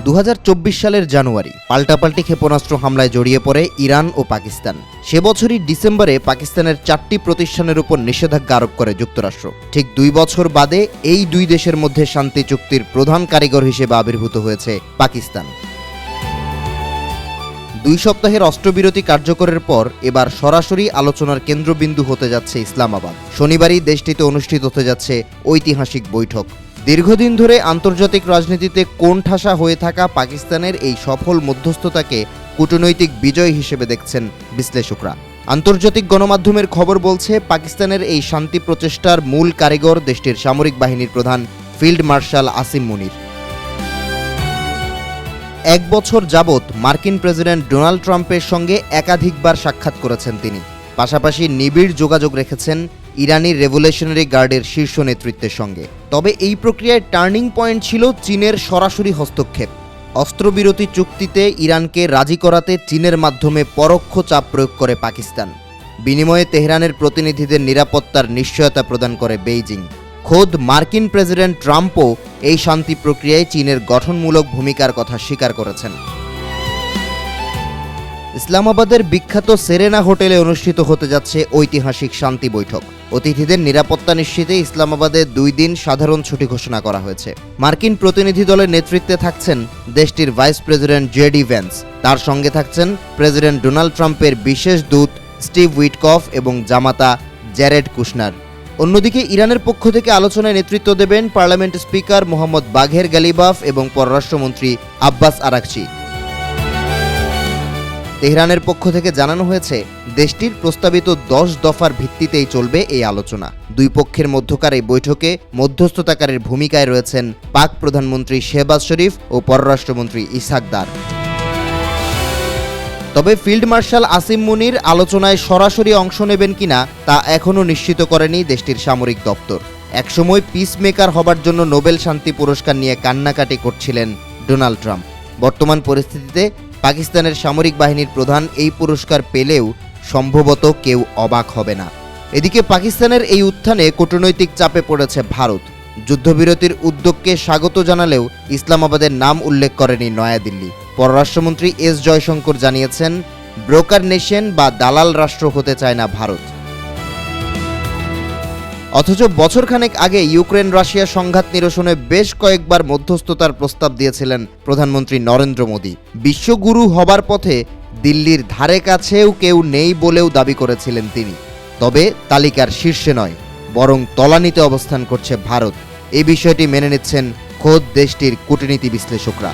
2024 সালের জানুয়ারি পাল্টাপাল্টি ক্ষেপণাস্ত্র হামলায় জড়িয়ে পড়ে ইরান ও পাকিস্তান। সে বছরই ডিসেম্বরে পাকিস্তানের 4টি প্রতিষ্ঠানের উপর নিষেধাজ্ঞা আরোপ করে যুক্তরাষ্ট্র। ঠিক 2 বছর বাদে এই দুই দেশের মধ্যে শান্তি চুক্তির প্রধান কারিগর হিসেবে আবির্ভূত হয়েছে পাকিস্তান। 2 সপ্তাহের অস্ত্রবিরতি কার্যকরের পর এবার সরাসরি আলোচনার কেন্দ্রবিন্দু হতে যাচ্ছে ইসলামাবাদ। শনিবারই দেশটিতে অনুষ্ঠিত হতে যাচ্ছে ঐতিহাসিক বৈঠক। দীর্ঘদিন ধরে আন্তর্জাতিক রাজনীতিতে কোণঠাসা হয়ে থাকা পাকিস্তানের এই সফল মধ্যস্থতাকে কূটনৈতিক বিজয় হিসেবে দেখছেন বিশ্লেষকরা। আন্তর্জাতিক গণমাধ্যমের খবর বলছে, পাকিস্তানের এই শান্তি প্রচেষ্টার মূল কারিগর দেশটির সামরিক বাহিনীর প্রধান ফিল্ড মার্শাল আসিম মুনির। 1 বছর যাবৎ মার্কিন প্রেসিডেন্ট ডোনাল্ড ট্রাম্পের সঙ্গে একাধিকবার সাক্ষাৎ করেছেন তিনি। পাশাপাশি নিবিড় যোগাযোগ রেখেছেন ইরানি রেভলিউশনারি গার্ডের শীর্ষ নেতৃত্বের সঙ্গে। তবে এই প্রক্রিয়ায় টার্নিং পয়েন্ট ছিল চীনের সরাসরি হস্তক্ষেপ। অস্ত্রবিরতি চুক্তিতে ইরানকে রাজি করাতে চীনের মাধ্যমে পরোক্ষ চাপ প্রয়োগ করে পাকিস্তান। বিনিময়ে তেহরানের প্রতিনিধিদের নিরাপত্তার নিশ্চয়তা প্রদান করে বেইজিং। খোদ মার্কিন প্রেসিডেন্ট ট্রাম্পও এই শান্তি প্রক্রিয়ায় চীনের গঠনমূলক ভূমিকার কথা স্বীকার করেছেন। ইসলামাবাদের বিখ্যাত সেরেনা হোটেলে অনুষ্ঠিত হতে যাচ্ছে ঐতিহাসিক শান্তি বৈঠক। অতিথিদের নিরাপত্তা নিশ্চিতে ইসলামাবাদে 2 দিন সাধারণ ছুটি ঘোষণা করা হয়েছে। মার্কিন প্রতিনিধি দলের নেতৃত্বে থাকছেন দেশটির ভাইস প্রেসিডেন্ট জেডি ভ্যান্স। তার সঙ্গে থাকছেন প্রেসিডেন্ট ডোনাল্ড ট্রাম্পের বিশেষ দূত স্টিভ উইটকফ এবং জামাতা জ্যারেড কুশনার। অন্যদিকে ইরানের পক্ষ থেকে আলোচনায় নেতৃত্ব দেবেন পার্লামেন্ট স্পিকার মোহাম্মদ বাঘের গালিবাফ এবং পররাষ্ট্রমন্ত্রী আব্বাস আরাকচি। তেহরানের পক্ষ থেকে জানানো হয়েছে, দেশটির প্রস্তাবিত 10 দফার ভিত্তিতেই চলবে এই আলোচনা। 2 পক্ষের মধ্যকার এই বৈঠকে মধ্যস্থতাকারীর ভূমিকায় রয়েছেন পাক প্রধানমন্ত্রী শেহবাজ শরীফ ও পররাষ্ট্রমন্ত্রী ইসহাক দার। তবে ফিল্ড মার্শাল আসিম মুনির আলোচনায় সরাসরি অংশ নেবেন কিনা তা এখনও নিশ্চিত করেনি দেশটির সামরিক দপ্তর। একসময় পিসমেকার হবার জন্য নোবেল শান্তি পুরস্কার নিয়ে কান্নাকাটি করছিলেন ডোনাল্ড ট্রাম্প। বর্তমান পরিস্থিতিতে পাকিস্তানের সামরিক বাহিনীর প্রধান এই পুরস্কার পেলেও সম্ভবত কেউ অবাক হবে না। এদিকে পাকিস্তানের এই উত্থানে কূটনৈতিক চাপে পড়েছে ভারত। যুদ্ধবিরতির উদ্যোগকে স্বাগত জানালেও ইসলামাবাদের নাম উল্লেখ করেনি নয়াদিল্লি। পররাষ্ট্রমন্ত্রী এস জয়শঙ্কর জানিয়েছেন, ব্রোকার নেশন বা দালাল রাষ্ট্র হতে চায় না ভারত। অথচ বছরখানেক আগে ইউক্রেন রাশিয়া সংঘাত নিরসনে বেশ কয়েকবার মধ্যস্থতার প্রস্তাব দিয়েছিলেন প্রধানমন্ত্রী নরেন্দ্র মোদী। বিশ্বগুরু হবার পথে দিল্লির ধারে কাছেও কেউ নেই বলেও দাবি করেছিলেন তিনি। তবে তালিকার শীর্ষে নয়, বরং তলানিতে অবস্থান করছে ভারত। এই বিষয়টি মেনে নিচ্ছেন খোদ দেশটির কূটনীতি বিশ্লেষকরা।